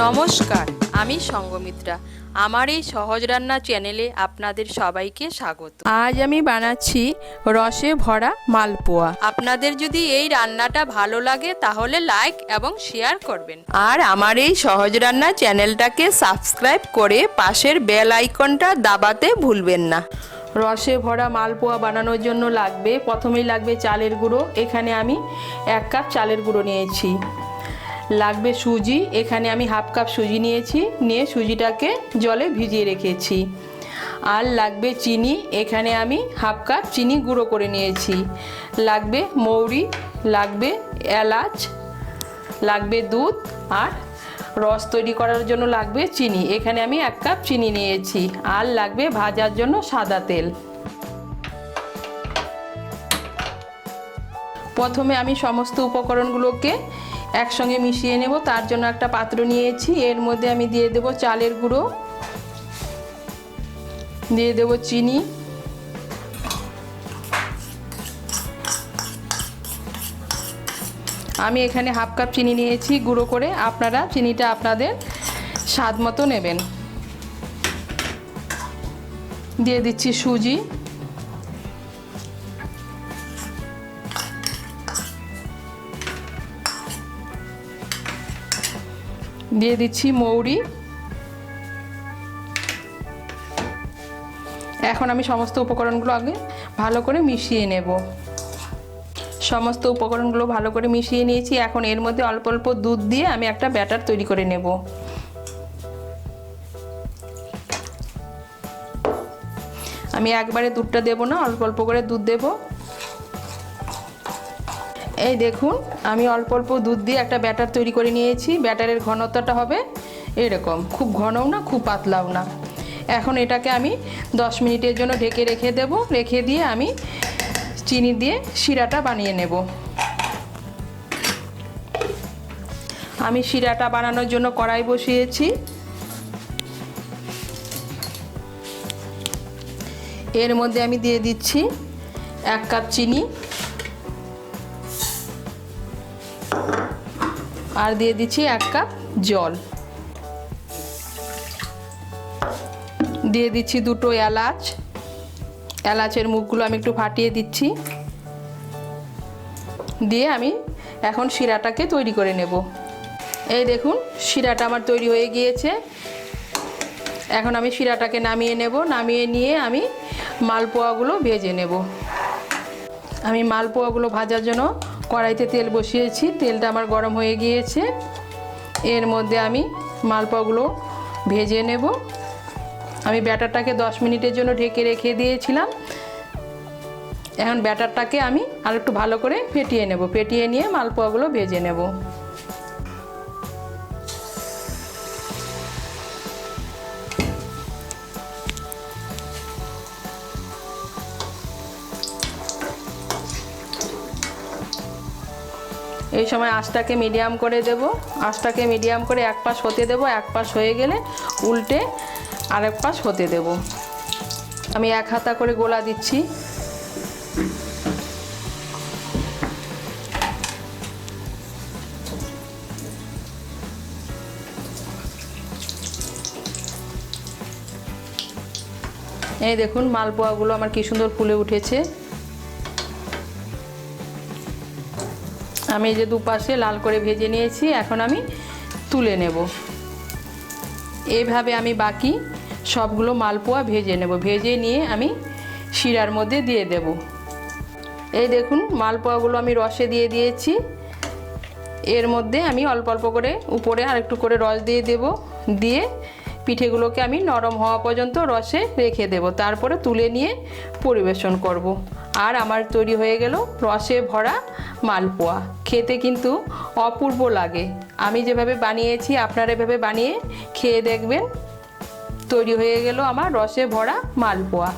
নমস্কার, আমি সঙ্গমিত্রা। আমার এই সহজ রান্না চ্যানেলে আপনাদের সবাইকে স্বাগত। আজ আমি বানাচ্ছি রসে ভরা মালপোয়া। আপনাদের যদি এই রান্নাটা ভালো লাগে তাহলে লাইক এবং শেয়ার করবেন, আর আমার এই সহজ রান্না চ্যানেলটাকে সাবস্ক্রাইব করে পাশের বেল আইকনটা দাবাতে ভুলবেন না। রসে ভরা মালপোয়া বানানোর জন্য প্রথমেই লাগবে চালের গুঁড়ো। এখানে আমি 1 কাপ চালের গুঁড়ো নিয়েছি। লাগবে সুজি। এখানে আমি হাফ কাপ সুজি নিয়েছি, নিয়ে সুজিটাকে জলে ভিজিয়ে রেখেছি। আর লাগবে চিনি। এখানে আমি হাফ কাপ চিনি গুঁড়ো করে নিয়েছি। লাগবে মৌরি, লাগবে এলাচ, লাগবে দুধ, আর রস তৈরি করার জন্য লাগবে চিনি। এখানে আমি 1 কাপ চিনি নিয়েছি। আর লাগবে ভাজার জন্য সাদা তেল। প্রথমে আমি সমস্ত উপকরণগুলোকে একসঙ্গে মিশিয়ে নেব। তার জন্য একটা পাত্র নিয়েছি। এর মধ্যে আমি দিয়ে দেব চালের গুঁড়ো, দিয়ে দেব চিনি, আমি এখানে হাফ কাপ চিনি নিয়েছি গুঁড়ো করে। আপনারা চিনিটা আপনাদের স্বাদ মতো নেবেন। দিয়ে দিচ্ছি সুজি, দিয়ে দিচ্ছি মৌরি। এখন আমি সমস্ত উপকরণগুলো আগে ভালো করে মিশিয়ে নেব। সমস্ত উপকরণগুলো ভালো করে মিশিয়ে নিয়েছি। এখন এর মধ্যে অল্প অল্প দুধ দিয়ে আমি একটা ব্যাটার তৈরি করে নেব। আমি একবারে দুধটা দেব না, অল্প অল্প করে দুধ দেব। এই দেখুন, আমি অল্প অল্প দুধ দিয়ে একটা ব্যাটার তৈরি করে নিয়েছি। ব্যাটারের ঘনত্বটা হবে এরকম, খুব ঘনও না খুব পাতলাও না। এখন এটাকে আমি 10 মিনিটের জন্য ঢেকে রেখে দেব। রেখে দিয়ে আমি চিনি দিয়ে শিরাটা বানিয়ে নেব। আমি শিরাটা বানানোর জন্য কড়াই বসিয়েছি। এর মধ্যে আমি দিয়ে দিচ্ছি 1 কাপ চিনি, আর দিয়ে দিচ্ছি 1 কাপ জল, দিয়ে দিচ্ছি 2টো এলাচ। এলাচের মুখগুলো আমি একটু ফাটিয়ে দিচ্ছি। দিয়ে আমি এখন শিরাটাকে তৈরি করে নেব। এই দেখুন, শিরাটা আমার তৈরি হয়ে গিয়েছে। এখন আমি শিরাটাকে নামিয়ে নেব। নামিয়ে নিয়ে আমি মালপোয়াগুলো ভেজে নেব। আমি মালপোয়াগুলো ভাজার জন্য কড়াইতে তেল বসিয়েছি। তেলটা আমার গরম হয়ে গিয়েছে। এর মধ্যে আমি মালপোয়াগুলো ভেজে নেব। আমি ব্যাটারটাকে 10 মিনিটের জন্য ঢেকে রেখে দিয়েছিলাম। এখন ব্যাটারটাকে আমি আর একটু ভালো করে ফেটিয়ে নেব। ফেটিয়ে নিয়ে মালপোয়াগুলো ভেজে নেব। এই সময় আঁচটাকে মিডিয়াম করে দেব। আঁচটাকে মিডিয়াম করে এক পাশ হতে দেব। এক পাশ হয়ে গেলে উল্টে আরেক পাশ হতে দেব। আমি 1 হাতা করে গোলা দিচ্ছি। এই দেখুন, মালপোয়াগুলো আমার কি সুন্দর ফুলে উঠেছে। আমি এই যে দুপাশে লাল করে ভেজে নিয়েছি। এখন আমি তুলে নেব। এইভাবে আমি বাকি সবগুলো মালপোয়া ভেজে নেব। ভেজে নিয়ে আমি শিরার মধ্যে দিয়ে দেব। এই দেখুন, মালপোয়াগুলো আমি রসে দিয়ে দিয়েছি। এর মধ্যে আমি অল্প অল্প করে উপরে আর একটু করে রস দিয়ে দেব। দিয়ে পিঠেগুলোকে আমি নরম হওয়া পর্যন্ত রসে রেখে দেব। তারপরে তুলে নিয়ে পরিবেশন করব। আর আমার তৈরি হয়ে গেল রসে ভরা মালপোয়া। খেতে কিন্তু অপূর্ব লাগে। আমি যেভাবে বানিয়েছি আপনারা এভাবে বানিয়ে খেয়ে দেখবেন। তৈরি হয়ে গেল আমার রসে ভরা মালপোয়া।